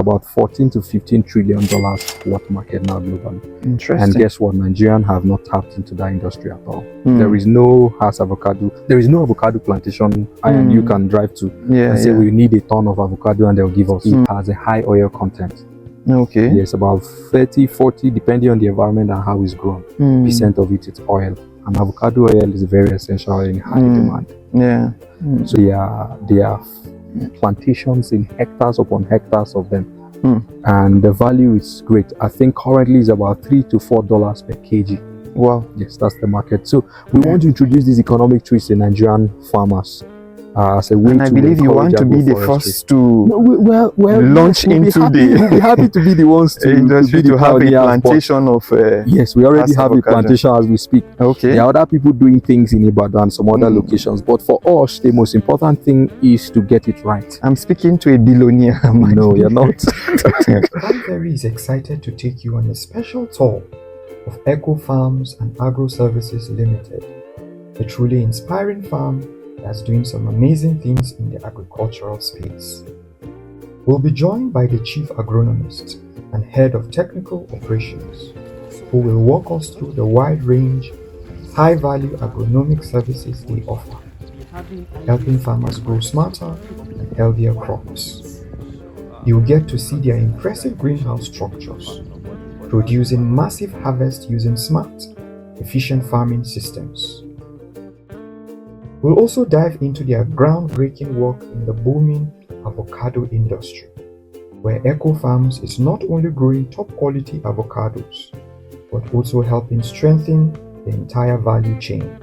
about 14 to 15 trillion dollars worth market now globally. Interesting. And guess what? Nigerians have not tapped into that industry at all. There is no avocado plantation and you can drive to and say we need a ton of avocado and they'll give us. It has a high oil content. Okay. Yes, about 30, 40, depending on the environment and how it's grown. Percent of it is oil. And avocado oil is very essential in high demand. Yeah. So there are plantations in hectares upon hectares of them. And the value is great. I think currently is about $3 to $4 per kg. Wow. Yes, that's the market. So we want to introduce these economic trees to Nigerian farmers as a way and I believe you want to be the first to launch into we'll be happy to be the ones to industry to have a plantation of yes, we already have a plantation as we speak. Okay. There are other people doing things in Ibadan and some other locations, but for us the most important thing is to get it right. I'm speaking to a billionaire. No, you're not. Ferry is excited to take you on a special tour of Eco Farms and Agro Services Limited, a truly inspiring farm that's doing some amazing things in the agricultural space. We'll be joined by the Chief Agronomist and Head of Technical Operations, who will walk us through the wide range of high-value agronomic services they offer, helping farmers grow smarter and healthier crops. You'll get to see their impressive greenhouse structures, producing massive harvests using smart, efficient farming systems. We'll also dive into their groundbreaking work in the booming avocado industry, where Eco Farms is not only growing top-quality avocados, but also helping strengthen the entire value chain,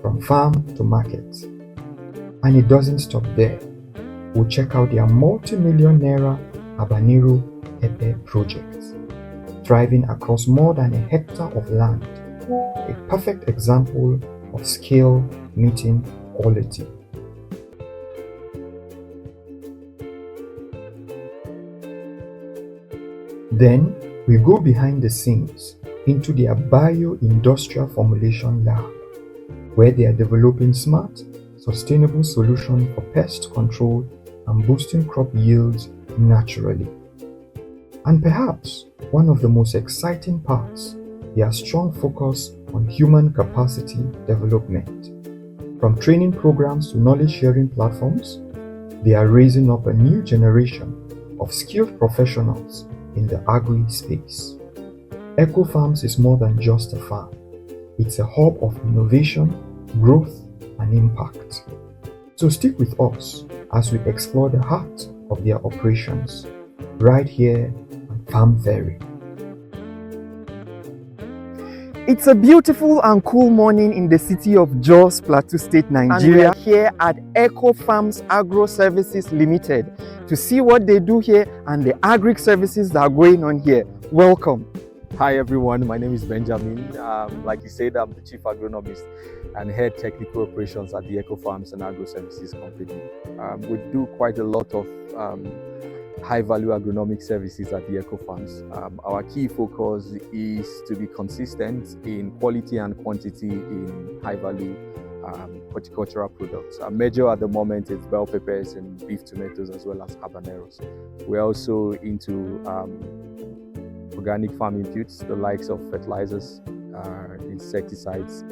from farm to market. And it doesn't stop there. We'll check out their multi-million naira habanero pepper project, thriving across more than a hectare of land, a perfect example of scale meeting quality. Then we go behind the scenes into their bio-industrial formulation lab, where they are developing smart, sustainable solutions for pest control and boosting crop yields naturally. And perhaps one of the most exciting parts, their strong focus on human capacity development. From training programs to knowledge-sharing platforms, they are raising up a new generation of skilled professionals in the agri space. Eco Farms is more than just a farm. It's a hub of innovation, growth, and impact. So stick with us as we explore the heart of their operations, right here on Farm Ferry. It's a beautiful and cool morning in the city of Jos, Plateau State, Nigeria. And we are here at Eco Farms Agro Services Limited to see what they do here and the agri services that are going on here. Welcome. Hi everyone, my name is Benjamin. Like you said, I'm the Chief Agronomist and Head Technical Operations at the Eco Farms and Agro Services Company. We do quite a lot of high-value agronomic services at the Eco Farms. Our key focus is to be consistent in quality and quantity in high-value horticultural products. Our major at the moment is bell peppers and beef tomatoes as well as habaneros. We're also into organic farm inputs, the likes of fertilizers, insecticides,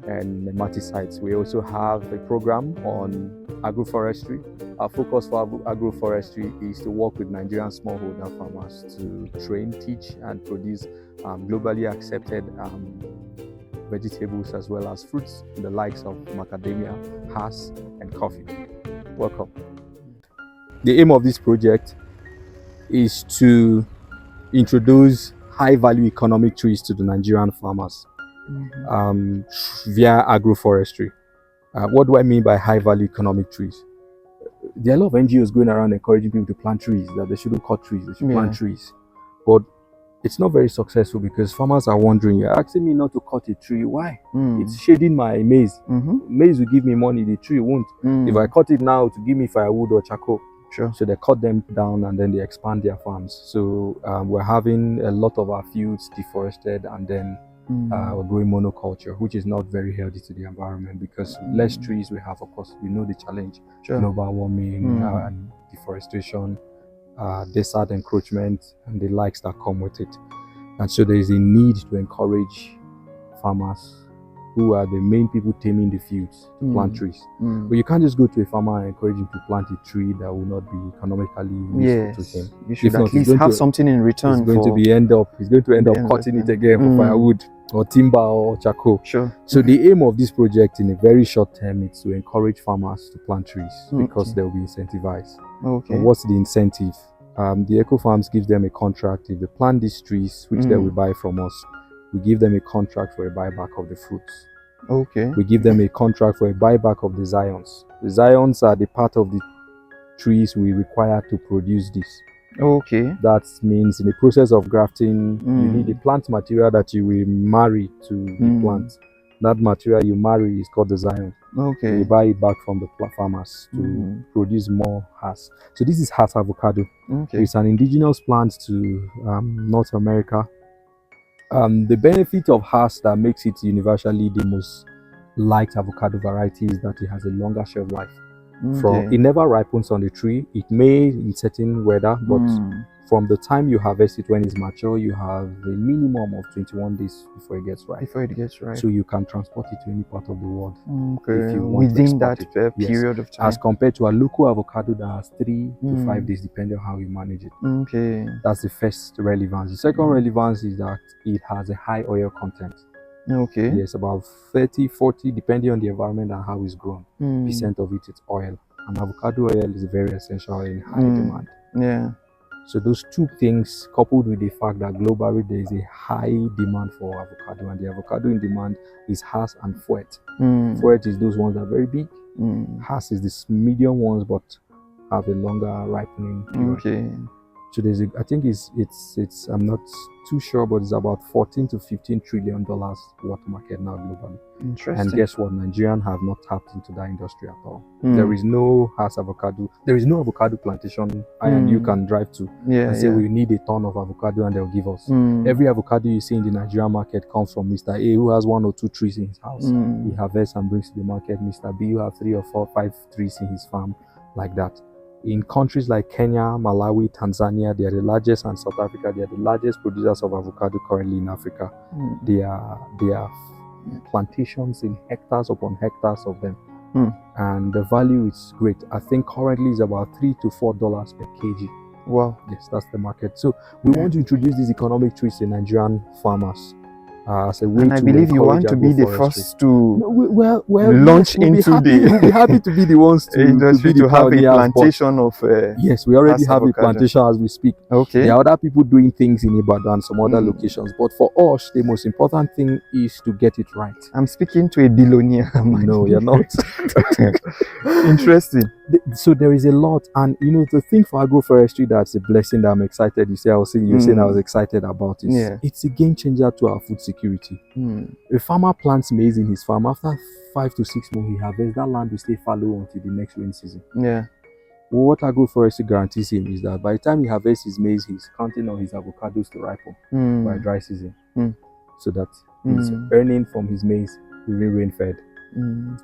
and nematicides. We also have a program on agroforestry. Our focus for agroforestry is to work with Nigerian smallholder farmers to train, teach, and produce globally accepted vegetables as well as fruits, the likes of macadamia, hass, and coffee. Welcome. The aim of this project is to introduce high-value economic trees to the Nigerian farmers via agroforestry. What do I mean by high-value economic trees? There are a lot of NGOs going around encouraging people to plant trees, that they shouldn't cut trees, they should plant trees. But it's not very successful because farmers are wondering, you're asking me not to cut a tree, why? It's shading my maize. Maize will give me money, the tree won't. If I cut it now to give me firewood or charcoal. Sure. So they cut them down and then they expand their farms. So we're having a lot of our fields deforested and then we're growing monoculture, which is not very healthy to the environment because less trees we have, of course, we know the challenge, global warming and deforestation, desert encroachment and the likes that come with it. And so there is a need to encourage farmers who are the main people taming the fields to plant trees. But you can't just go to a farmer and encourage him to plant a tree that will not be economically useful to him. You should at least have something in return. He's going to end up cutting it again for firewood or timber or charcoal. Sure. So the aim of this project in a very short term is to encourage farmers to plant trees because they'll be incentivized. Okay. And what's the incentive? The Eco Farms gives them a contract. If they plant these trees, which they will buy from us, we give them a contract for a buyback of the fruits. Okay. We give them a contract for a buyback of the zions. The zions are the part of the trees we require to produce this. Okay. That means in the process of grafting, you need a plant material that you will marry to the plant. That material you marry is called the zion. Okay. You buy it back from the farmers to produce more Hass. So this is Hass avocado. Okay. It's an indigenous plant to North America. The benefit of Hass that makes it universally the most liked avocado variety is that it has a longer shelf life. It never ripens on the tree. It may in certain weather, but from the time you harvest it when it's mature, you have a minimum of 21 days before it gets ripe. So you can transport it to any part of the world. If you want within that period of time. As compared to a local avocado that has 3 to 5 days, depending on how you manage it. Okay. That's the first relevance. The second relevance is that it has a high oil content. Okay. Yes, about 30, 40, depending on the environment and how it's grown. Percent of it is oil. And avocado oil is very essential in high demand. Yeah. So those two things, coupled with the fact that globally there is a high demand for avocado, and the avocado in demand is Hass and Fuet. Fuet is those ones that are very big. Hass is the medium ones, but have a longer ripening period. Okay. So there's I think it's I'm not too sure, but it's about $14 to $15 trillion worth market now globally. Interesting. And guess what? Nigerians have not tapped into that industry at all. There is no Hass avocado. There is no avocado plantation I and you can drive to and say we need a ton of avocado and they'll give us. Every avocado you see in the Nigerian market comes from Mr. A, who has 1 or 2 trees in his house. He harvests and brings to the market. Mr. B, who have 3 or 4, 5 trees in his farm, like that. In countries like Kenya, Malawi, Tanzania, they are the largest, and South Africa, they are the largest producers of avocado currently in Africa. They are plantations in hectares upon hectares of them. And the value is great. I think currently is about $3 to $4 per kg. Wow. Yes, that's the market. So we want to introduce these economic trees to Nigerian farmers. As a way and I believe you want to be the first to launch into the. We'll be happy to be the ones to industry to have a plantation of. Yes, we already have a plantation as we speak. Okay. There are other people doing things in Ibadan and some other locations, but for us, the most important thing is to get it right. I'm speaking to a billionaire. No, you're not. Interesting. So there is a lot, and the thing for agroforestry that's a blessing that I'm excited. You say I was excited about it. It's a game changer to our food security. A farmer plants maize in his farm. After 5 to 6 months, he harvests. That land will stay fallow until the next rain season. Yeah. Well, what agroforestry guarantees him is that by the time he harvests his maize, he's counting on his avocados to ripen by dry season, so that he's earning from his maize during rain-fed.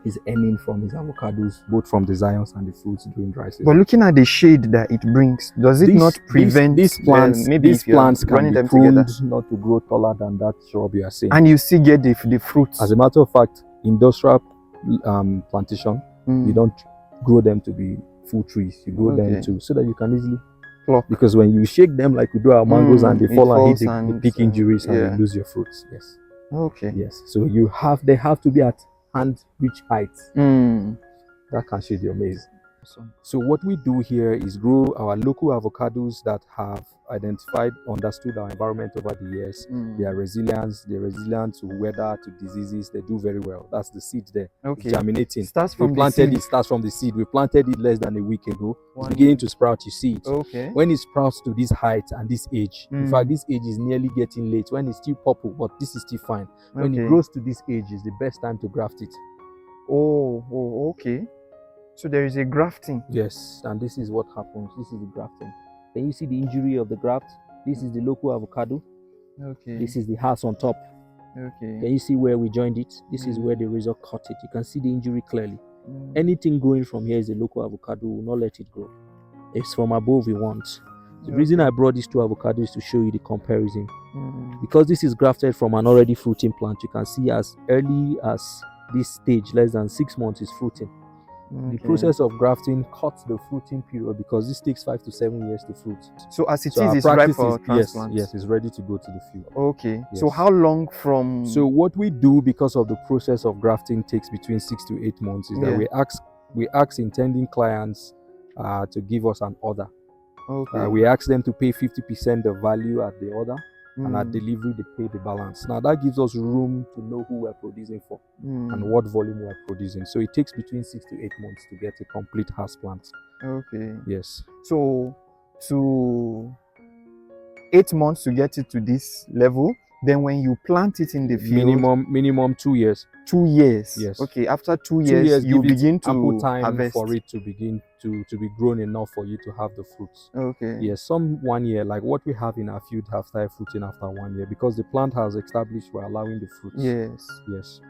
He's earning from his avocados, both from the zions and the fruits during dry season. But looking at the shade that it brings, does it not prevent these plants? Maybe these plants can be pruned not to grow taller than that shrub you are saying, and you still get the fruits. As a matter of fact, industrial plantation, you don't grow them to be full trees. You grow them so that you can easily pluck. Because when you shake them like we do our mangoes and they fall and hit the peak injuries and you lose your fruits. Yes. Okay. Yes. So they have to be at hand reach height. That can shade your maize. So what we do here is grow our local avocados that have understood our environment over the years. They are resilient to weather, to diseases. They do very well. That's the seed there. Okay. It's germinating. It starts from the seed. We planted it less than a week ago. It's beginning to sprout. You see it. Okay. When it sprouts to this height and this age, in fact, this age is nearly getting late. When it's still purple, but this is still fine. When it grows to this age, is the best time to graft it. Oh, okay. So there is a grafting. Yes, and this is what happens. This is the grafting. Then you see the injury of the graft. This is the local avocado. Okay. This is the house on top. Okay. Then you see where we joined it. This is where the razor cut it. You can see the injury clearly. Anything growing from here is a local avocado. We will not let it grow. It's from above we want. The reason I brought these two avocados is to show you the comparison. Mm. Because this is grafted from an already fruiting plant, you can see as early as this stage, less than 6 months, is fruiting. The process of grafting cuts the fruiting period because this takes 5 to 7 years to fruit. So as it So is, our it's ripe practice for is, transplant. yes, it's ready to go to the field. Okay. So Yes. how long from? So what we do, because of the process of grafting takes between 6 to 8 months, is that we ask intending clients to give us an order. Okay. We ask them to pay 50% the value at the order, and at delivery they pay the balance. Now that gives us room to know who we're producing for and what volume we're producing. So it takes between 6 to 8 months to get a complete house plant. Okay. Yes. So to 8 months to get it to this level. Then when you plant it in the field, minimum 2 years. 2 years. Yes. Okay. After 2 years, you begin to ample time harvest. for it to begin to be grown enough for you to have the fruits. Okay. Yes, some 1 year, like what we have in our field, have started fruiting after 1 year because the plant has established we're allowing the fruits. Yes. Yes.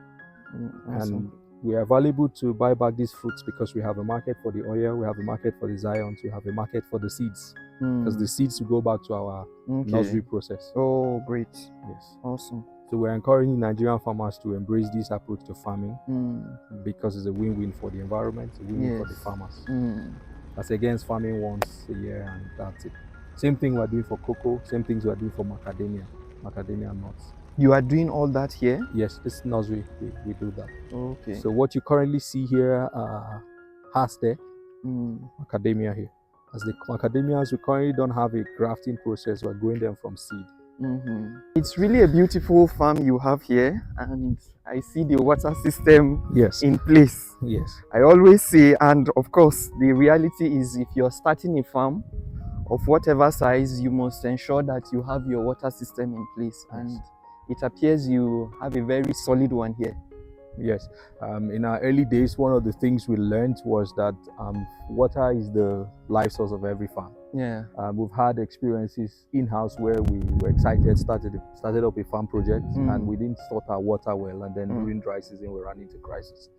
Awesome. And we are available to buy back these fruits because we have a market for the oil, we have a market for the Zions, we have a market for the seeds. Because the seeds will go back to our nursery process. Oh, great. Yes. Awesome. So we're encouraging Nigerian farmers to embrace this approach to farming because it's a win-win for the environment, a win-win for the farmers. As against farming once a year and that's it. Same thing we're doing for cocoa, same things we're doing for macadamia nuts. You are doing all that here? Yes, this nursery, we do that. Okay. So what you currently see here has there, macadamia here. As the macadamias, we currently don't have a grafting process, we're growing them from seed. It's really a beautiful farm you have here, and I see the water system in place. Yes. I always say, and of course, the reality is if you're starting a farm of whatever size, you must ensure that you have your water system in place. And it appears you have a very solid one here. Yes. In our early days, one of the things we learned was that water is the life source of every farm. Yeah. We've had experiences in-house where we were excited, started up a farm project, and we didn't sort our water well, and then during dry season we ran into crisis.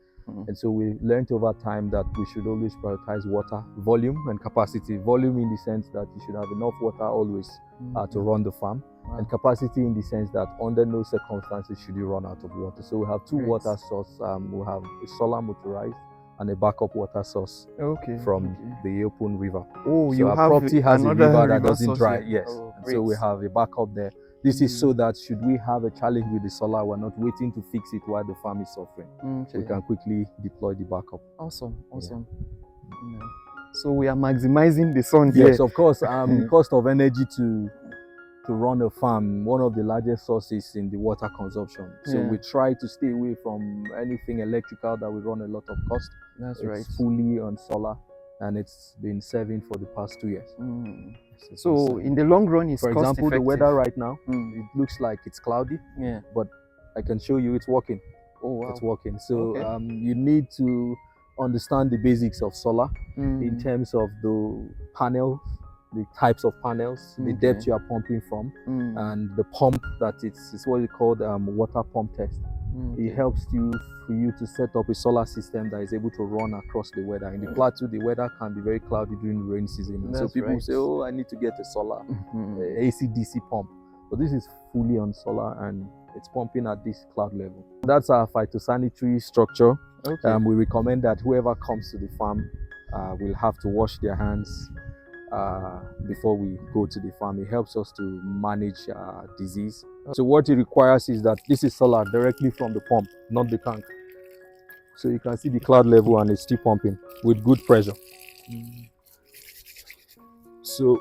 And so we learned over time that we should always prioritize water, volume and capacity. Volume in the sense that you should have enough water always to run the farm. And capacity in the sense that under no circumstances should you run out of water. So we have two water sources. We have a solar motorized and a backup water source from the open river. Oh, so you our have property has a river that doesn't dry. Here. Yes. Oh, so we have a backup there. This is so that should we have a challenge with the solar, we're not waiting to fix it while the farm is suffering. We can quickly deploy the backup. Awesome. Yeah. So we are maximizing the sun here. Yes, of course. The cost of energy to run a farm, one of the largest sources in the water consumption. So we try to stay away from anything electrical that will run a lot of cost. That's right. It's fully on solar, and it's been serving for the past 2 years. So in the long run, it's for cost example, effective. the weather right now, it looks like it's cloudy, but I can show you it's working. Oh, wow. It's working. So you need to understand the basics of solar in terms of the panels, the types of panels, the depth you are pumping from, and the pump that it's what we call water pump test. It helps you for you to set up a solar system that is able to run across the weather. In the plateau, the weather can be very cloudy during the rain season. And so people say, oh, I need to get a solar AC/DC pump. But this is fully on solar and it's pumping at this cloud level. That's our phytosanitary structure. We recommend that whoever comes to the farm will have to wash their hands before we go to the farm. It helps us to manage disease. So what it requires is that this is solar directly from the pump, not the tank. So you can see the cloud level and it's still pumping with good pressure. So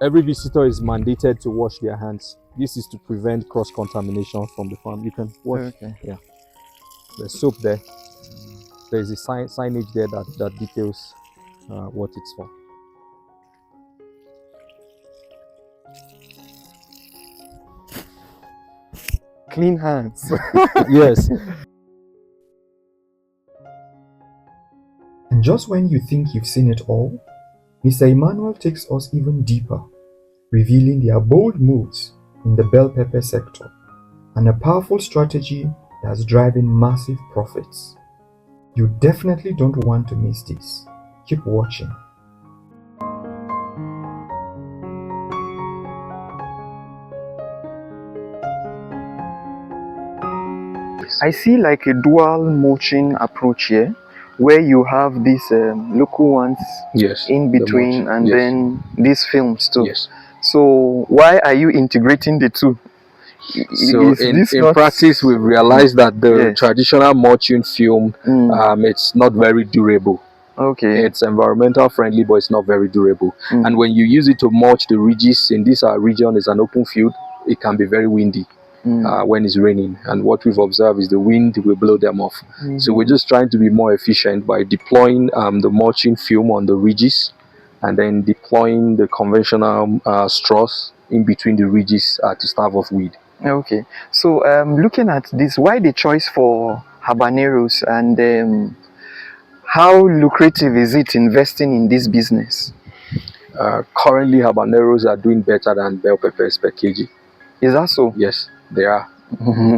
every visitor is mandated to wash their hands. This is to prevent cross-contamination from the farm. You can wash. Yeah. There's soap there. There's a signage there that details what it's for. Clean hands. Yes. And just when you think you've seen it all, Mr. Emmanuel takes us even deeper, revealing their bold moves in the bell pepper sector and a powerful strategy that's driving massive profits. You definitely don't want to miss this. Keep watching. Yes. I see like a dual mulching approach here, where you have these local ones Yes. in the between, mulch. and Yes. then these films too. Yes. So why are you integrating the two? So Is in this in not... practice, we've realized that the Yes. traditional mulching film, Mm. it's not very durable. Okay. It's environmental friendly, but it's not very durable. Mm. And when you use it to mulch the ridges, in this our region is an open field, it can be very windy when it's raining. And what we've observed is the wind will blow them off. So we're just trying to be more efficient by deploying the mulching film on the ridges, and then deploying the conventional straws in between the ridges to starve off weed. Okay. So looking at this, why the choice for habaneros, and how lucrative is it investing in this business? Currently, habaneros are doing better than bell peppers per kg. Is that so? Yes, they are.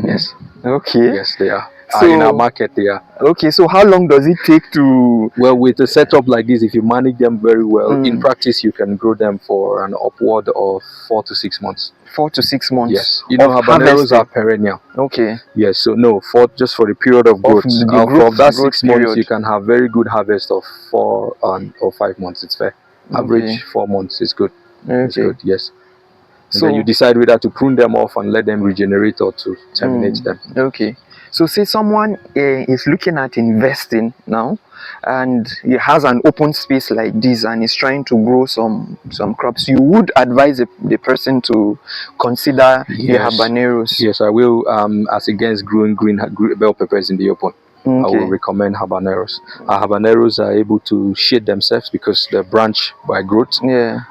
Yes. Okay. Yes, they are. So In our market, they are. okay. So how long does it take to... Well, with a setup like this, if you manage them very well, in practice, you can grow them for an upward of 4 to 6 months. 4 to 6 months? Yes. You know, of habaneros harvesting? are perennial. Okay. Yes. So no, just for the period of growth. the From that growth 6 months, period. you can have very good harvest of 4 or 5 months. It's fair. Average Okay. 4 months is good. It's Okay. good. Yes. And So then you decide whether to prune them off and let them regenerate or to terminate them. okay. So say someone is looking at investing now, and he has an open space like this and is trying to grow some crops. You would advise the person to consider the Yes. habaneros? Yes, I will. As against growing green bell peppers in the open, I will Okay. recommend habaneros. Habaneros are able to shade themselves because they branch by growth. Yeah.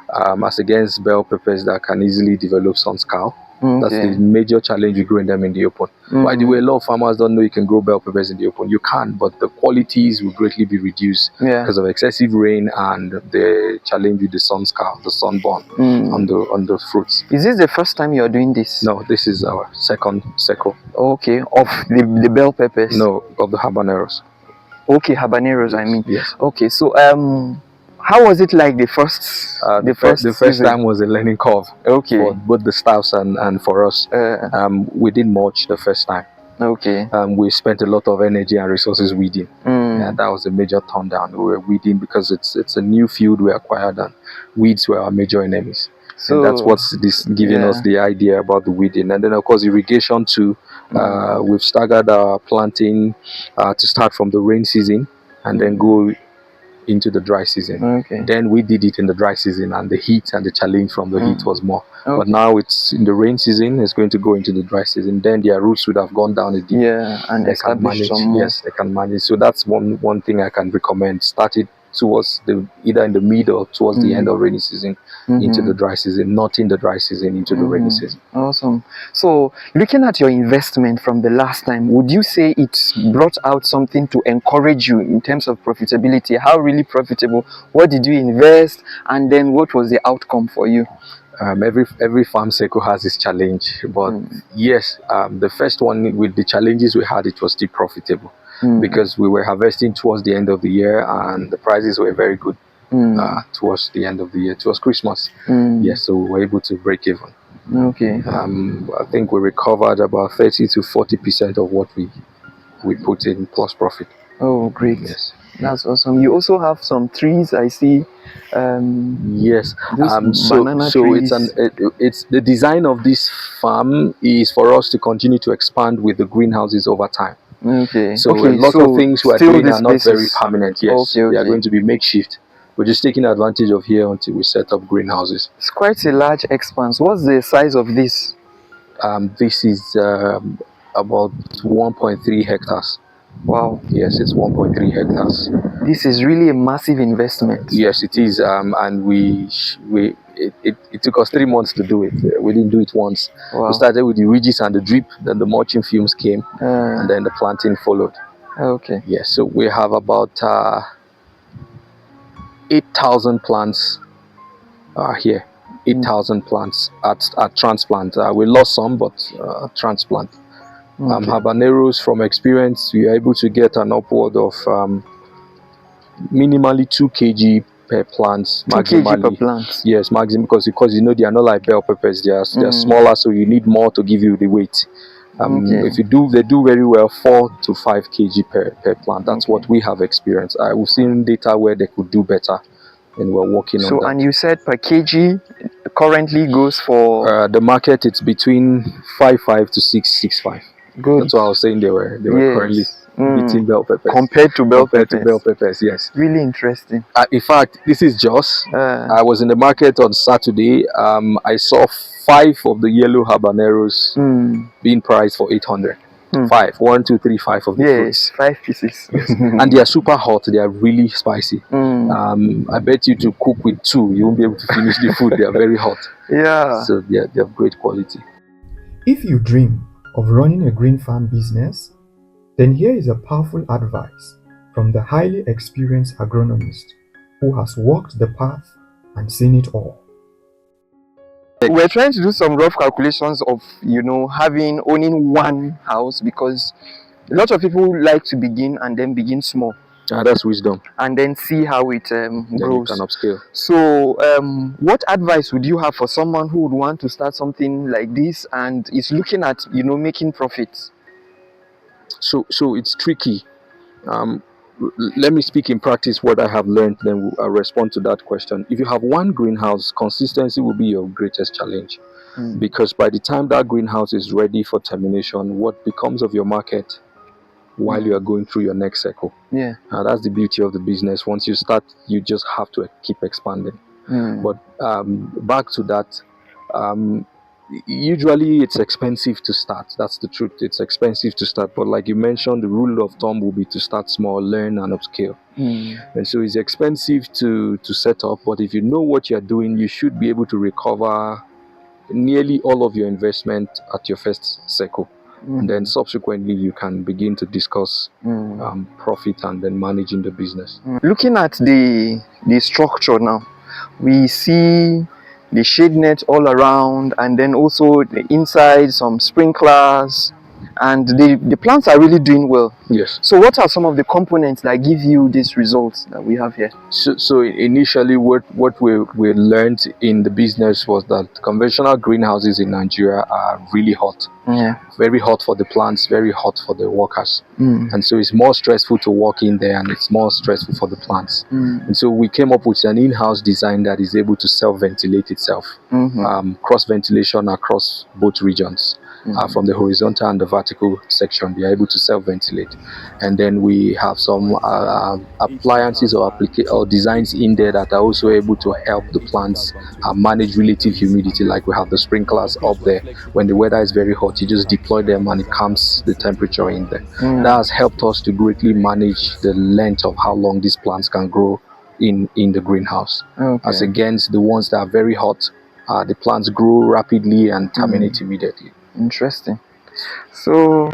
As against bell peppers that can easily develop sun scowl. That's the major challenge with growing them in the open. By the way, a lot of farmers don't know you can grow bell peppers in the open. You can, but the qualities will greatly be reduced because of excessive rain and the challenge with the sun scowl, the sunburn on the fruits. Is this the first time you are doing this? No, this is our second cycle. Okay, of the bell peppers? No, of the habaneros. Okay, habaneros, Yes, I mean. yes. Okay, so how was it like the first the first time was a learning curve. Okay. For both the staffs and for us. We did much the first time. Okay. We spent a lot of energy and resources weeding. Mm. That was a major turn down. We were weeding because it's a new field we acquired, and weeds were our major enemies. So and that's what's giving us the idea about the weeding. And then of course irrigation too. We've staggered our planting to start from the rain season and then go into the dry season. Okay. Then we did it in the dry season, and the heat and the challenge from the heat was more. Okay. But now it's in the rain season, it's going to go into the dry season. Then their roots would have gone down a deep. Yeah, and they can manage. Yes, they can manage. So that's one thing I can recommend. Start it towards either in the middle or towards the end of rainy season into the dry season, not in the dry season into the rainy season. Awesome. So looking at your investment from the last time, would you say it brought out something to encourage you in terms of profitability? How really profitable? What did you invest, and then what was the outcome for you? Every farm cycle has its challenge, but yes, the first one with the challenges we had, it was still profitable. Because we were harvesting towards the end of the year and the prices were very good towards the end of the year, towards Christmas. Yes, so we were able to break even. Okay. I think we recovered about 30 to 40% of what we put in plus profit. Oh, great. Yes. That's awesome. You also have some trees, I see. Yes. Banana so trees. it's the design of this farm is for us to continue to expand with the greenhouses over time. Okay. So a lot of things we are doing are not very permanent. Yes, they are going to be makeshift. We're just taking advantage of here until we set up greenhouses. It's quite a large expanse. What's the size of this? This is about 1.3 hectares. Wow. Yes, it's 1.3 hectares. This is really a massive investment. Yes, it is. And it took us 3 months to do it. We didn't do it once. Wow. We started with the ridges and the drip, then the mulching fumes came, and then the planting followed. Okay. Yes, so we have about 8,000 plants here. 8,000 plants at transplant. We lost some, but transplant. Okay. Habaneros, from experience, we are able to get an upward of minimally 2 kg per plant. 2 kg per plant? Yes, maximum, because you know they are not like bell peppers. They are smaller, so you need more to give you the weight. If you do, they do very well 4 to 5 kg per plant. That's what we have experienced. We've seen data where they could do better, and we're working on that. And you said per kg currently goes for the market. It's between 5.5 to 6.65. Good. That's what I was saying. They were currently beating bell peppers compared to bell peppers. Yes. Really interesting. In fact, this is Jos. I was in the market on Saturday. I saw 5 of the yellow habaneros being priced for 800. 5, 1, 2, 3, 5 of the fruits. 5 pieces. Yes. And they are super hot. They are really spicy. I bet you to cook with 2, you won't be able to finish the food. They are very hot. Yeah. So they have great quality. If you dream of running a green farm business, then here is a powerful advice from the highly experienced agronomist who has walked the path and seen it all. We're trying to do some rough calculations of, owning one house, because a lot of people like to begin and then begin small. That's wisdom. And then see how it grows. Then you can upscale. So, what advice would you have for someone who would want to start something like this and is looking at, making profits? So it's tricky. Let me speak in practice what I have learned, then I'll respond to that question. If you have one greenhouse, consistency will be your greatest challenge, because by the time that greenhouse is ready for termination, what becomes of your market while you are going through your next cycle? Yeah. That's the beauty of the business. Once you start, you just have to keep expanding. But back to that, usually it's expensive to start. That's the truth. It's expensive to start, but like you mentioned, the rule of thumb will be to start small, learn and upscale. And so it's expensive to set up, but if you know what you're doing, you should be able to recover nearly all of your investment at your first cycle. And then subsequently you can begin to discuss profit and then managing the business. Looking at the structure now, we see the shade net all around, and then also the inside, some sprinklers, and the plants are really doing well. Yes. So what are some of the components that give you these results that we have here? So initially what we learned in the business was that conventional greenhouses in Nigeria are really hot. Yeah. Very hot for the plants, very hot for the workers. And so it's more stressful to walk in there, and it's more stressful for the plants. And so we came up with an in-house design that is able to self-ventilate itself. Cross ventilation across both regions. From the horizontal and the vertical section, they are able to self-ventilate. And then we have some appliances or designs in there that are also able to help the plants manage relative humidity. Like we have the sprinklers up there. When the weather is very hot, you just deploy them and it calms the temperature in there. That has helped us to greatly manage the length of how long these plants can grow in the greenhouse. As against the ones that are very hot, the plants grow rapidly and terminate immediately. Interesting. So,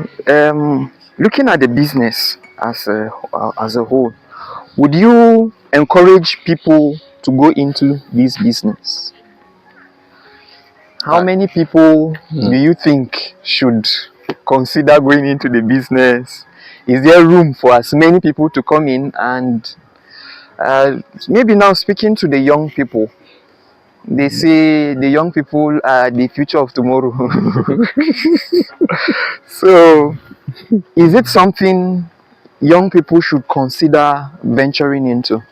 looking at the business as a whole, would you encourage people to go into this business? How many people do you think should consider going into the business? Is there room for as many people to come in? And maybe now speaking to the young people, they say the young people are the future of tomorrow. So, is it something young people should consider venturing into?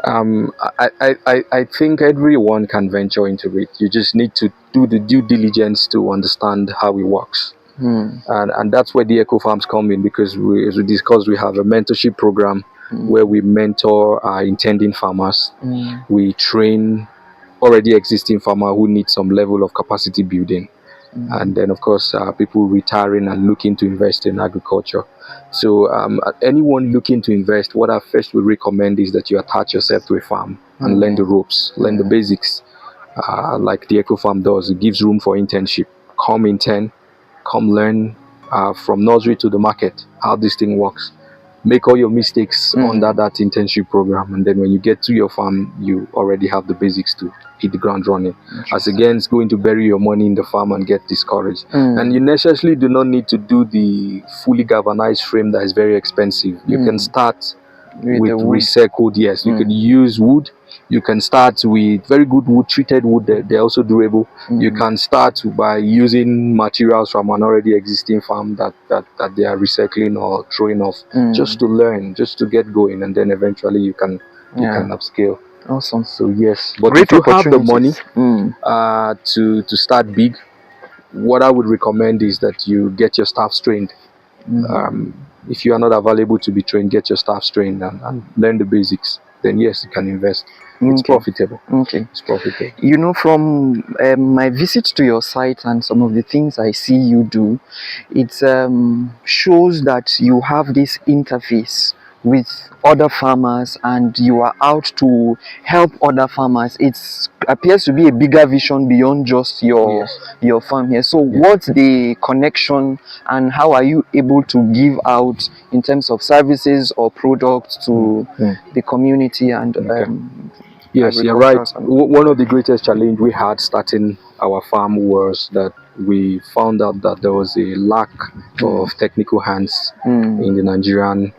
I think everyone can venture into it. You just need to do the due diligence to understand how it works. And that's where the eco farms come in, because as we discussed, we have a mentorship program where we mentor our intending farmers. We train already existing farmer who need some level of capacity building, and then of course people retiring and looking to invest in agriculture. So anyone looking to invest, what I first would recommend is that you attach yourself to a farm and learn the ropes, learn the basics, like the eco farm does. It gives room for internship. Come intern, come learn from nursery to the market how this thing works. Make all your mistakes under that internship program, and then when you get to your farm, you already have the basics to hit the ground running. As against going to bury your money in the farm and get discouraged. And you necessarily do not need to do the fully galvanized frame that is very expensive. You can start with the wood. recycled. Yes, you could use wood. You can start with very good wood, treated wood. They're also durable. You can start by using materials from an already existing farm that they are recycling or throwing off, just to learn, just to get going, and then eventually you can upscale. Awesome. So yes, but Great if you have the money opportunities. to start big, what I would recommend is that you get your staff trained. If you are not available to be trained, get your staff trained and learn the basics. Then yes, you can invest. It's profitable. Okay. It's profitable. You know, from my visit to your site and some of the things I see you do, it shows that you have this interface with other farmers and you are out to help other farmers. It appears to be a bigger vision beyond just your farm here. So what's the connection and how are you able to give out in terms of services or products to the community and yes, you're right. One of the greatest challenge we had starting our farm was that we found out that there was a lack of technical hands in the Nigerian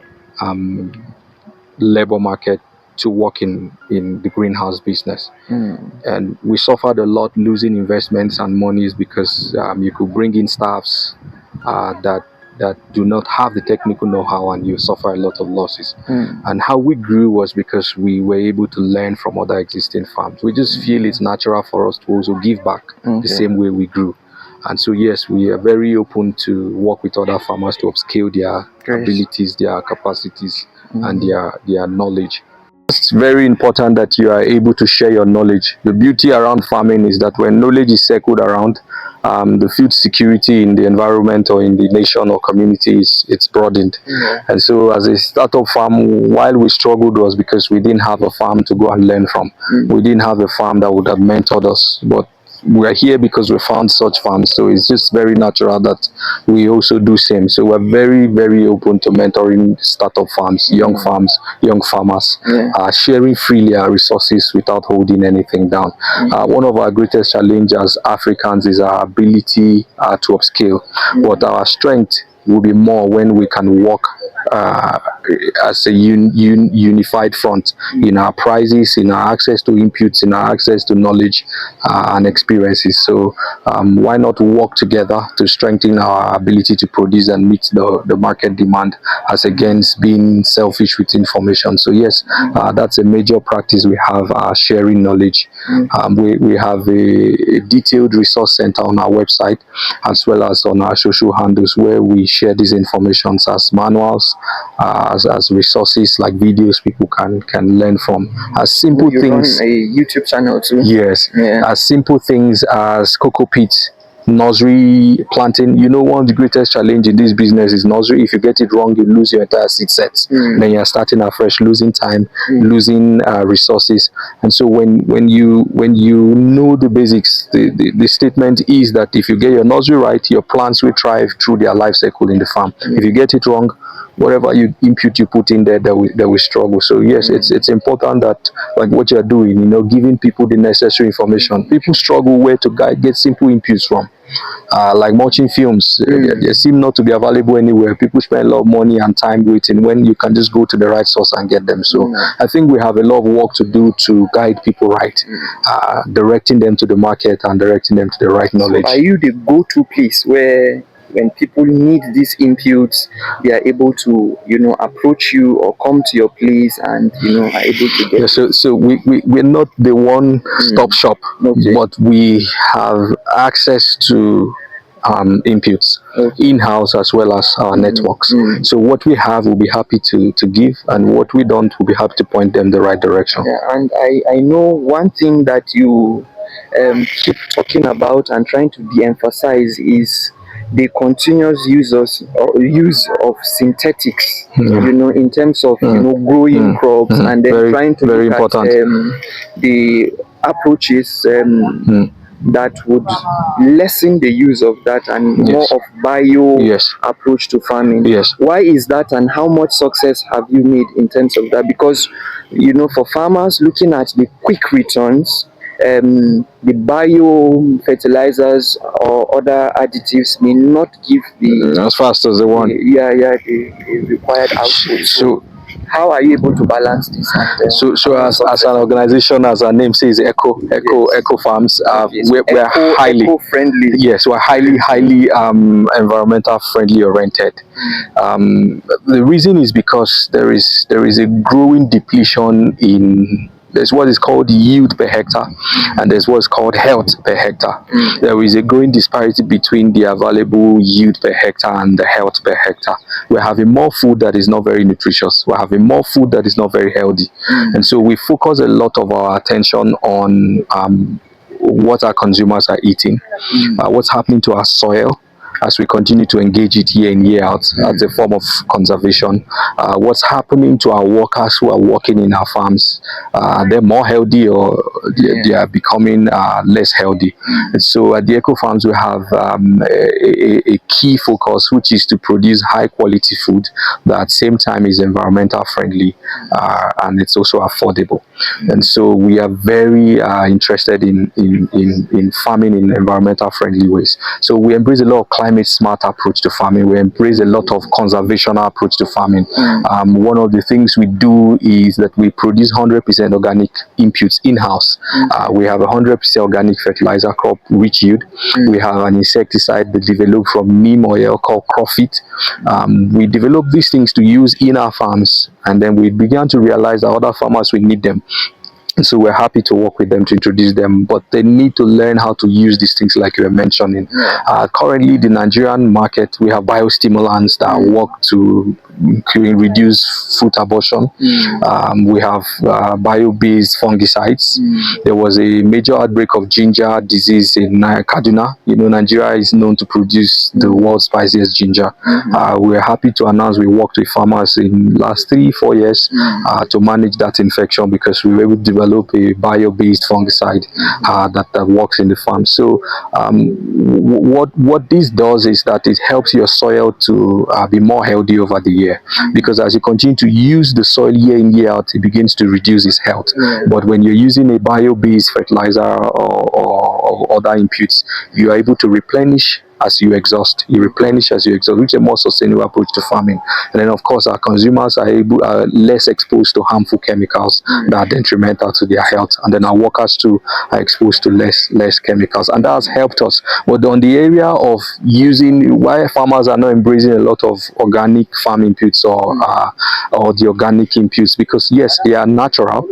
labor market to work in the greenhouse business. And we suffered a lot losing investments and monies because you could bring in staffs that do not have the technical know-how, and you suffer a lot of losses. And how we grew was because we were able to learn from other existing farms. We just feel it's natural for us to also give back the same way we grew. And so yes, we are very open to work with other farmers to upscale their abilities, their capacities, and their knowledge. It's very important that you are able to share your knowledge. The beauty around farming is that when knowledge is circled around, the food security in the environment or in the nation or community it's broadened. And so as a startup farm, while we struggled was because we didn't have a farm to go and learn from. We didn't have a farm that would have mentored us. But we're here because we found such farms, so it's just very natural that we also do same. So we're very, very open to mentoring startup farms, young farmers, sharing freely our resources without holding anything down. One of our greatest challenges as Africans is our ability to upscale, but our strength will be more when we can work as a unified front in our prices, in our access to inputs, in our access to knowledge and experiences. So why not work together to strengthen our ability to produce and meet the market demand, as against being selfish with information. So yes, that's a major practice we have, sharing knowledge. We have a detailed resource center on our website as well as on our social handles, where we share these informations as manuals, as resources like videos people can learn from. As simple things, run a YouTube channel too. Yes, as simple things as cocoa peats, nursery planting. You know, one of the greatest challenge in this business is nursery. If you get it wrong, you lose your entire seed set. Then you're starting afresh, losing time, losing resources. And so when you know the basics, the statement is that if you get your nursery right, your plants will thrive through their life cycle in the farm. If you get it wrong, whatever input you put in there, they will struggle. So yes, it's important that, like what you're doing, giving people the necessary information. People struggle where to get simple inputs from. Like mulching films, they seem not to be available anywhere. People spend a lot of money and time waiting when you can just go to the right source and get them. So I think we have a lot of work to do to guide people right, directing them to the market and directing them to the right knowledge. So are you the go-to place where when people need these inputs, they are able to, approach you or come to your place and, are able to get so we're not the one-stop shop, but we have access to inputs in-house as well as our networks. So what we have, we'll be happy to give, and what we don't, we'll be happy to point them the right direction. And I know one thing that you keep talking about and trying to de-emphasize is the continuous use of synthetics, in terms of growing crops, and then trying to very look important. At the approaches that would lessen the use of that and more of bio approach to farming. Why is that, and how much success have you made in terms of that? Because for farmers looking at the quick returns, the bio fertilizers or other additives may not give the as fast as they want. The required output. So how are you able to balance this? So as an organization, as our name says, Eco Farms, we're highly eco-friendly. Yes, we're highly environmental friendly oriented. The reason is because there is a growing depletion in. There's what is called yield per hectare, and there's what's called health per hectare. There is a growing disparity between the available yield per hectare and the health per hectare. We're having more food that is not very nutritious. We're having more food that is not very healthy. And so we focus a lot of our attention on what our consumers are eating, what's happening to our soil as we continue to engage it year in, year out as a form of conservation, what's happening to our workers who are working in our farms. They're more healthy, or they are becoming less healthy. And so at the Eco Farms, we have a key focus, which is to produce high quality food that at the same time is environmental friendly, and it's also affordable. And so we are very interested in farming in environmental friendly ways. So we embrace a lot of climate smart approach to farming. We embrace a lot of conservational approach to farming. One of the things we do is that we produce 100% organic inputs in-house. We have 100% organic fertilizer crop, rich yield. We have an insecticide that developed from neem oil called Crofit. We develop these things to use in our farms, and then we began to realize that other farmers will need them. And so we're happy to work with them to introduce them, but they need to learn how to use these things like you were mentioning. Currently, the Nigerian market, we have biostimulants that work to reduce food abortion. We have bio-based fungicides. There was a major outbreak of ginger disease in Kaduna. You know, Nigeria is known to produce the world's spiciest ginger. We're happy to announce we worked with farmers in last 3-4 years to manage that infection, because we were able to develop a bio-based fungicide that works in the farm. So what this does is that it helps your soil to be more healthy over the year, because as you continue to use the soil year in, year out, it begins to reduce its health. But when you're using a bio-based fertilizer or other inputs, you are able to replenish as you exhaust. You replenish as you exhaust, which is a more sustainable approach to farming. And then, of course, our consumers are less exposed to harmful chemicals that are detrimental to their health. And then our workers too are exposed to less chemicals, and that has helped us. But on the area of using, why farmers are not embracing a lot of organic farm inputs or the organic inputs, because yes, they are natural,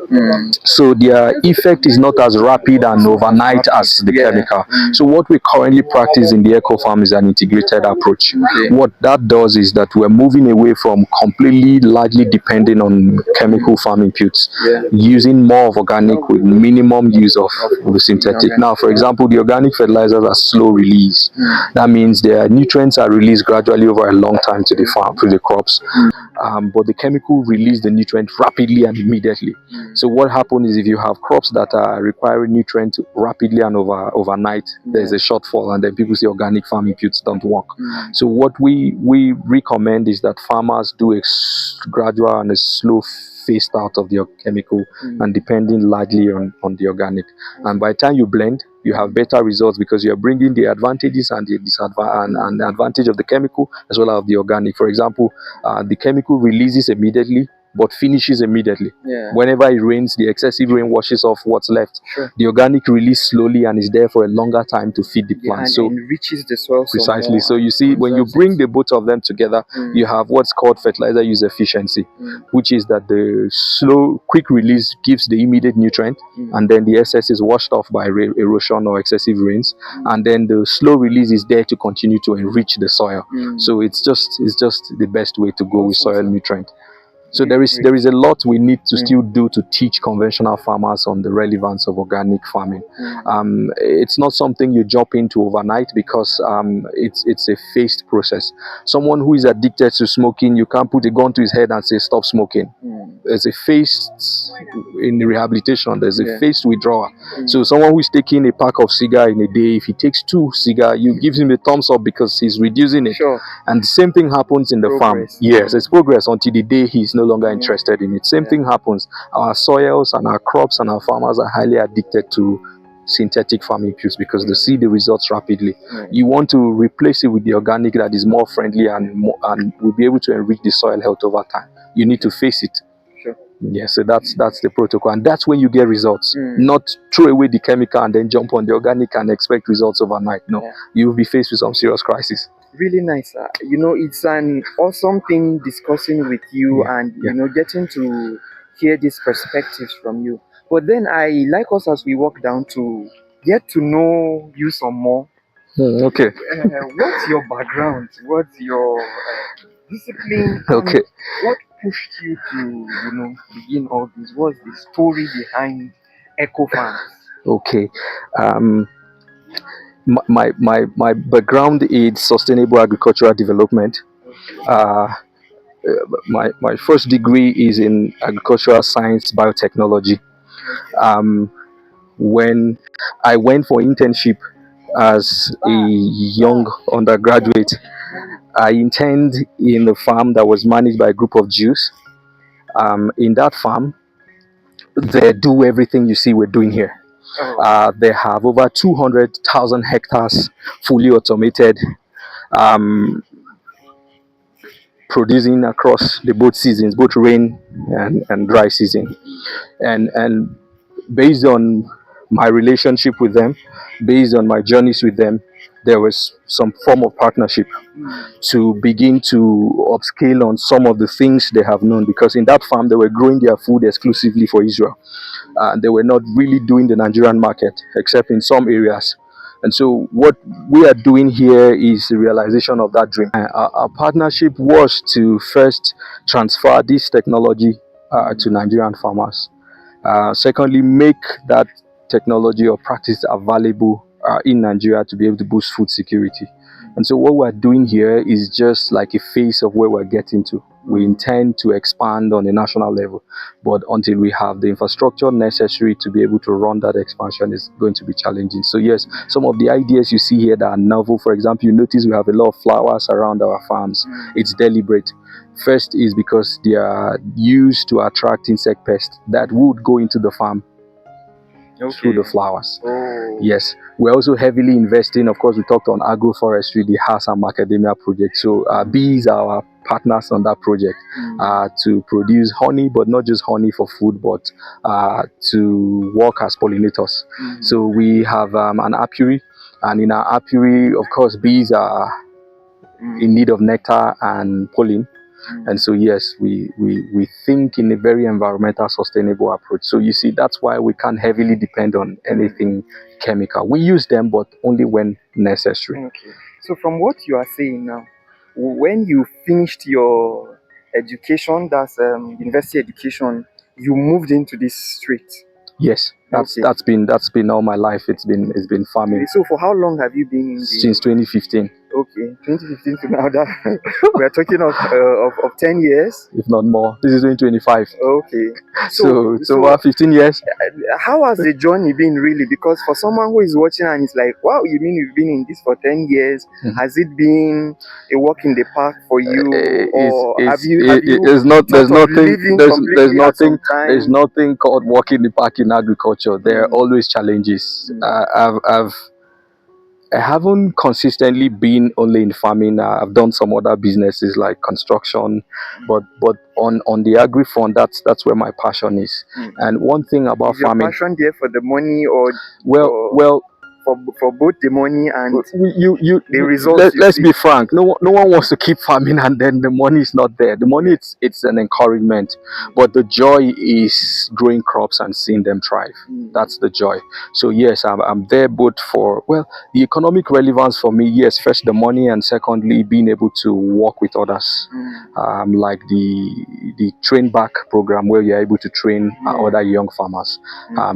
so their effect is not as rapid and overnight as the chemical. So what we currently practice in the Eco Farm is an integrated approach. What that does is that we're moving away from completely largely depending on chemical farm inputs, using more of organic with minimum use of the synthetic. Now, for example, the organic fertilizers are slow release. That means their nutrients are released gradually over a long time to the farm, to the crops. But the chemical release the nutrient rapidly and immediately. So what happens is, if you have crops that are requiring nutrient rapidly and overnight, there's a shortfall, and then people say organic farm inputs don't work. So what we recommend is that farmers do a gradual and a slow phased out of the chemical and depending largely on the organic. And by the time you blend, you have better results, because you're bringing the advantages and the disadvantage and the advantage of the chemical as well as the organic. For example, the chemical releases immediately but finishes immediately. Whenever it rains, the excessive rain washes off what's left. The organic release slowly and is there for a longer time to feed the plant. So enriches the soil. Precisely. So you see, when you bring the both of them together, you have what's called fertilizer use efficiency, which is that the slow, quick release gives the immediate nutrient, and then the excess is washed off by erosion or excessive rains, and then the slow release is there to continue to enrich the soil. So it's just the best way to go with soil nutrient. So there is a lot we need to still do to teach conventional farmers on the relevance of organic farming. It's not something you jump into overnight, because it's a phased process. Someone who is addicted to smoking, you can't put a gun to his head and say stop smoking. There's a phased in rehabilitation. There's a phased withdrawal. So someone who is taking a pack of cigar in a day, if he takes 2 cigars, you give him a thumbs up because he's reducing it. And the same thing happens in the farm. Yes, it's progress until the day he's no longer interested in it. Same thing happens. Our soils and our crops and our farmers are highly addicted to synthetic farming inputs because they see the results rapidly. You want to replace it with the organic that is more friendly and will be able to enrich the soil health over time. You need to face it. Yeah, so that's the protocol, and that's when you get results. Mm. Not throw away the chemical and then jump on the organic and expect results overnight. No, Yeah. you'll be faced with some serious crisis. Really nice. It's an awesome thing discussing with you Yeah, and yeah. getting to hear these perspectives from you. But then I like us as we walk down to get to know you some more. Okay. What's your background? What's your discipline? And Okay. what pushed you to begin all this? What's the story behind Eco Farms? Okay. Um, my background is sustainable agricultural development. Uh, my first degree is in agricultural science biotechnology. Um, when I went for internship as a young undergraduate, I interned in a farm that was managed by a group of Jews. In that farm, they do everything you see we're doing here. They have over 200,000 hectares fully automated, um, producing across the both seasons, both rain and dry season. And based on my relationship with them, based on my journeys with them, there was some form of partnership to begin to upscale on some of the things they have known, because in that farm they were growing their food exclusively for Israel. They were not really doing the Nigerian market except in some areas. And so what we are doing here is the realization of that dream. Our partnership was to first transfer this technology to Nigerian farmers. Secondly, make that technology or practice available in Nigeria to be able to boost food security. And so what we're doing here is just like a phase of where we're getting to. We intend to expand on a national level, but until we have the infrastructure necessary to be able to run that expansion is going to be challenging. So yes, some of the ideas you see here that are novel, for example, you notice we have a lot of flowers around our farms. It's deliberate. First is because they are used to attract insect pests that would go into the farm through the flowers. Yes, we're also heavily investing. Of course, we talked on agroforestry, the Hasam Academia project. So bees are our partners on that project to produce honey, but not just honey for food, but to work as pollinators. So we have an apiary, and in our apiary, of course, bees are in need of nectar and pollen. And so yes, we think in a very environmental sustainable approach. So you see, that's why we can't heavily depend on anything chemical. We use them, but only when necessary. Okay. So from what you are saying now, when you finished your education, that's university education, you moved into this street. Yes, that's been all my life. It's been farming. Okay, so for how long have you been in since 2015? Okay, 2015 to now. That we are talking of 10 years, if not more. This is 2025. Okay, so about 15 years. How has the journey been really? Because for someone who is watching and is like, wow, you mean you've been in this for 10 years? Has it been a walk in the park for you, or there's nothing called walk in the park in agriculture. There are always challenges. I haven't consistently been only in farming. I've done some other businesses like construction, but on the agri front, that's where my passion is. And one thing about farming, your passion there for the money, or for both the money and the results. Let's be frank. No one wants to keep farming and then the money is not there. The money it's an encouragement, but the joy is growing crops and seeing them thrive. That's the joy. So yes, I'm there both for the economic relevance for me. Yes, first the money, and secondly being able to work with others, like the Train Back program where you're able to train other young farmers,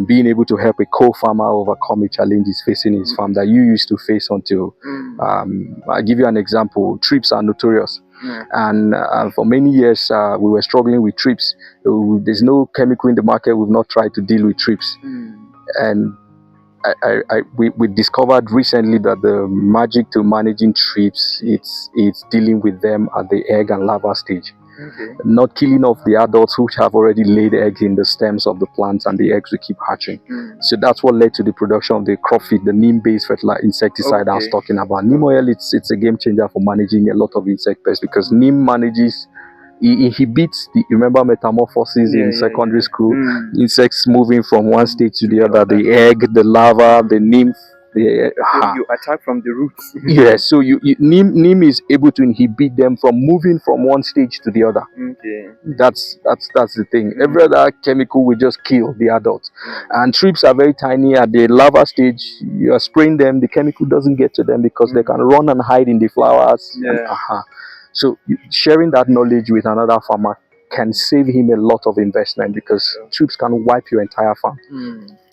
being able to help a co-farmer overcome a challenge he's facing in his farm that you used to face until I'll give you an example. Trips are notorious. And for many years we were struggling with trips. There's no chemical in the market. We've not tried to deal with trips. And we discovered recently that the magic to managing trips, it's dealing with them at the egg and larva stage. Not killing off the adults which have already laid eggs in the stems of the plants, and the eggs will keep hatching. So that's what led to the production of the crop feed, the neem-based fertilizer insecticide I was talking about. Neem oil, it's a game changer for managing a lot of insect pests, because neem manages It inhibits the, remember metamorphosis in secondary school, insects moving from one stage to the other, the egg, the larva, the nymph, the So you attack from the roots. yeah, so neem is able to inhibit them from moving from one stage to the other. Okay. That's the thing. Every other chemical will just kill the adult, and thrips are very tiny at the larva stage. You are spraying them, the chemical doesn't get to them because they can run and hide in the flowers. So sharing that knowledge with another farmer can save him a lot of investment, because thrips can wipe your entire farm.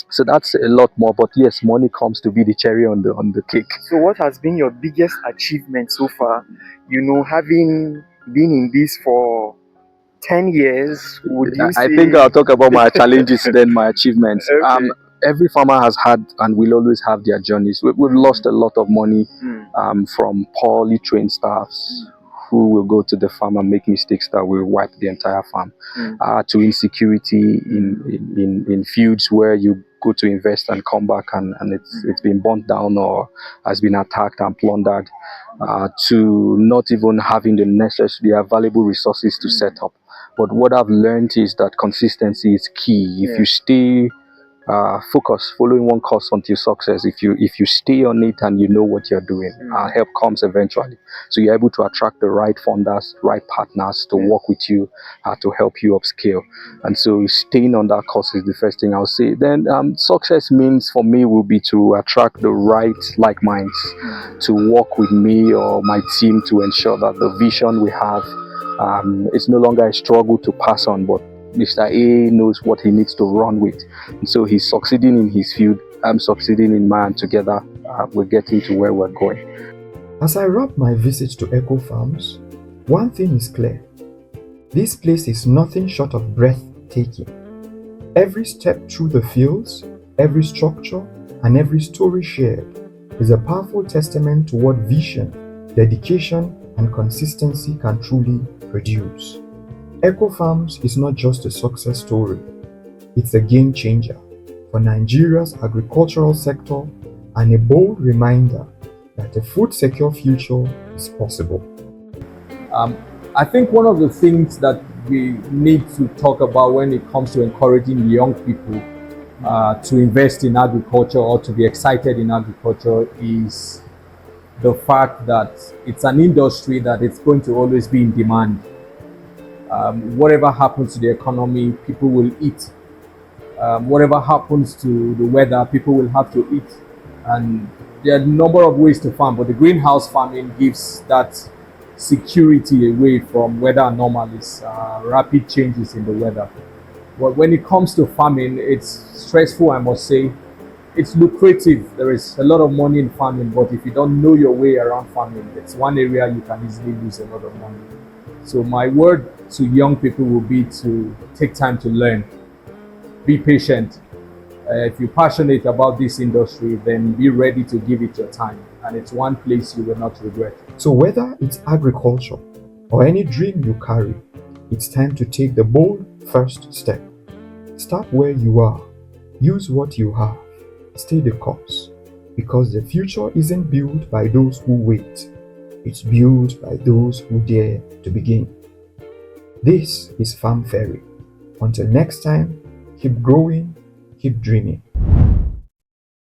So that's a lot more. But yes, money comes to be the cherry on the cake. So what has been your biggest achievement so far? You know, having been in this for 10 years, would you say? I think I'll talk about my challenges then my achievements. Okay. Every farmer has had and will always have their journeys. We've lost a lot of money from poorly trained staffs who will go to the farm and make mistakes that will wipe the entire farm, to insecurity in fields where you go to invest and come back and it's been burnt down or has been attacked and plundered, to not even having the necessary available resources to set up. But what I've learned is that consistency is key. If you stay focused, following one course until success, if you stay on it and you know what you're doing, help comes eventually. So you're able to attract the right funders, right partners to work with you, to help you upscale. And so staying on that course is the first thing I'll say. Then success means for me will be to attract the right like minds to work with me or my team to ensure that the vision we have, it's no longer a struggle to pass on, but Mr. A knows what he needs to run with. And so he's succeeding in his field, I'm succeeding in mine. Together, we're getting to where we're going. As I wrap my visit to Eco Farms, one thing is clear. This place is nothing short of breathtaking. Every step through the fields, every structure, and every story shared is a powerful testament to what vision, dedication, and consistency can truly produce. Eco Farms is not just a success story, it's a game changer for Nigeria's agricultural sector and a bold reminder that a food-secure future is possible. I think one of the things that we need to talk about when it comes to encouraging young people to invest in agriculture or to be excited in agriculture is the fact that it's an industry that it's going to always be in demand. Whatever happens to the economy, people will eat. Whatever happens to the weather, people will have to eat. And there are a number of ways to farm, but the greenhouse farming gives that security away from weather anomalies, rapid changes in the weather. But when it comes to farming, it's stressful, I must say. It's lucrative. There is a lot of money in farming, but if you don't know your way around farming, it's one area you can easily lose a lot of money. So my word to young people will be to take time to learn. Be patient. If you're passionate about this industry, then be ready to give it your time. And it's one place you will not regret. So whether it's agriculture or any dream you carry, it's time to take the bold first step. Start where you are. Use what you have. Stay the course. Because the future isn't built by those who wait. It's built by those who dare to begin. This is Farm Fairy. Until next time, keep growing, keep dreaming.